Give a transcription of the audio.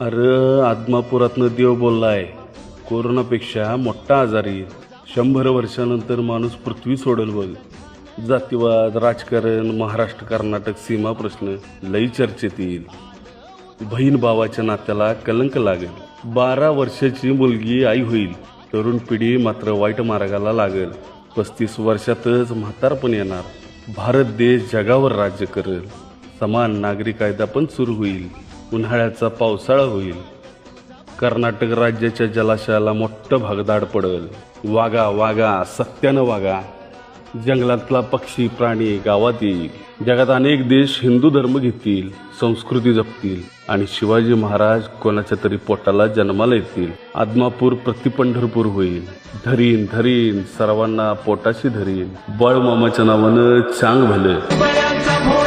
अरे आदमापुरातनं देव बोललाय, कोरोनापेक्षा मोठा आजारी 100 वर्षानंतर माणूस पृथ्वी सोडल बघ. जातीवाद, राजकारण, महाराष्ट्र कर्नाटक सीमा प्रश्न लई चर्चेत येईल. बहीण भावाच्या नात्याला कलंक लागेल. 12 वर्षाची मुलगी आई होईल. तरुण पिढी मात्र वाईट मार्गाला लागेल. 35 वर्षातच म्हातारपण येणार. भारत देश जगावर राज्य करेल. समान नागरी कायदा पण सुरू होईल. उन्हाळ्याचा पावसाळा होईल. कर्नाटक राज्याच्या जलाशयाला मोठं भागदाड पडेल. वागा वागा सत्यानं वागा. जंगलातला पक्षी प्राणी गावात येईल. जगात अनेक देश हिंदू धर्म घेतील, संस्कृती जपतील आणि शिवाजी महाराज कोणाच्या तरी पोटाला जन्माला येतील. आदमापूर प्रति पंढरपूर होईल. धरीन धरीन सर्वांना पोटाशी धरीन. बाळूमामाच्या नावानं चांग भले.